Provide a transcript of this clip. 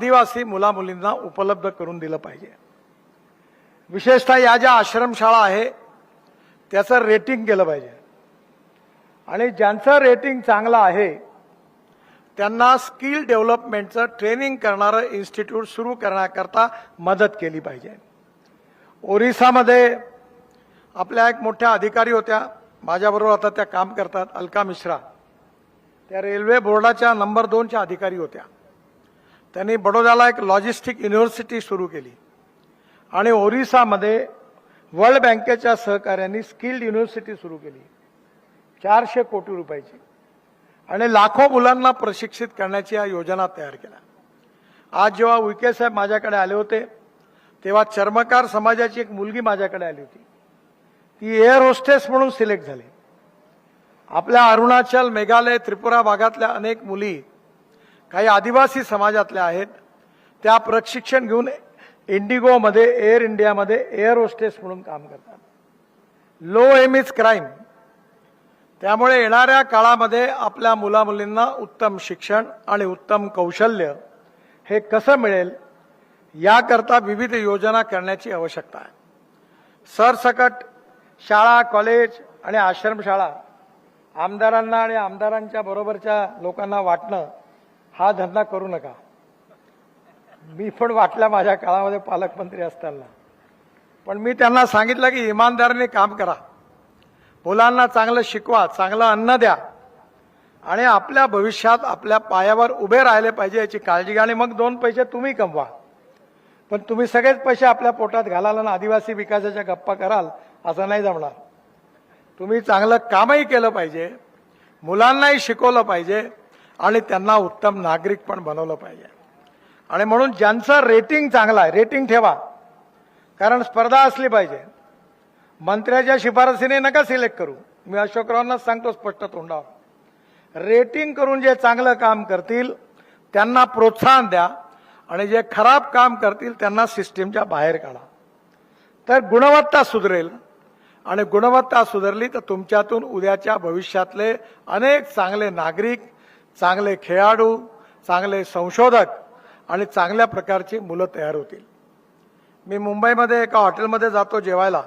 आदिवासी मुलामुलींना उपलब्ध करून दिलं पाहिजे। विशेषतः या ज्या आश्रमशाळा आहे त्याचं रेटिंग केलं पाहिजे आणि ज्यांचं रेटिंग चांगलं आहे त्यांना स्किल डेव्हलपमेंटचं ट्रेनिंग करणारं इन्स्टिट्यूट सुरू करण्याकरता मदत केली पाहिजे। ओरिसामध्ये आपल्या एक मोठ्या अधिकारी होत्या, माझ्याबरोबर आता त्या काम करतात, अलका मिश्रा, त्या रेल्वे बोर्डाच्या नंबर 2च्या अधिकारी होत्या। त्यांनी बडोद्याला एक लॉजिस्टिक युनिव्हर्सिटी सुरू केली आणि ओरिसामध्ये वर्ल्ड बँकेच्या सहकार्याने स्किल्ड युनिव्हर्सिटी सुरू केली 400 कोटी रुपयाची आणि लाखो मुलांना प्रशिक्षित करण्याची या योजना तयार केल्या। आज जेव्हा उईके साहेब माझ्याकडे आले होते तेव्हा चर्मकार समाजाची एक मुलगी माझ्याकडे आली होती, ती एअर होस्टेस म्हणून सिलेक्ट झाली। आपल्या अरुणाचल, मेघालय, त्रिपुरा भागातल्या अनेक मुली काही आदिवासी समाजातल्या आहेत, त्या प्रशिक्षण घेऊन इंडिगोमध्ये, एअर इंडियामध्ये एअर होस्टेस म्हणून काम करतात। लो एम इज क्राईम, त्यामुळे येणाऱ्या काळामध्ये आपल्या मुलामुलींना उत्तम शिक्षण आणि उत्तम कौशल्य हे कसं मिळेल याकरता विविध योजना करण्याची आवश्यकता आहे। सरसकट शाळा, कॉलेज आणि आश्रमशाळा आमदारांना आणि आमदारांच्या बरोबरच्या लोकांना वाटणं हा धंदा करू नका। मी पण वाटला माझ्या काळामध्ये पालकमंत्री असताना, पण मी त्यांना सांगितलं की इमानदारीने काम करा, मुलांना चांगलं शिकवा, चांगलं अन्न द्या आणि आपल्या भविष्यात आपल्या पायावर उभे राहिले पाहिजे याची काळजी घ्या आणि मग 2 पैसे तुम्ही कमवा। पण तुम्ही सगळेच पैसे आपल्या पोटात घालाल आणि आदिवासी विकासाच्या गप्पा कराल असं नाही जमणार। तुम्ही चांगलं कामही केलं पाहिजे, मुलांनाही शिकवलं पाहिजे आणि त्यांना उत्तम नागरिक पण बनवलं पाहिजे। आणि म्हणून ज्यांचं रेटिंग चांगलं आहे, रेटिंग ठेवा, कारण स्पर्धा असली पाहिजे। मंत्र्याच्या शिफारसीने नका सिलेक्ट करू, मी अशोकरावांना सांगतो स्पष्ट तोंडावर, रेटिंग करून जे चांगलं काम करतील त्यांना प्रोत्साहन द्या आणि जे खराब काम करतील त्यांना सिस्टीमच्या बाहेर काढा, तर गुणवत्ता सुधरेल आणि गुणवत्ता सुधारली तर तुमच्यातून उद्याच्या भविष्यातले अनेक चांगले नागरिक, चांगले खेळाडू, चांगले संशोधक आणि चांगल्या प्रकारची मुलं तयार होतील। मी मुंबईमध्ये एका हॉटेलमध्ये जातो जेवायला,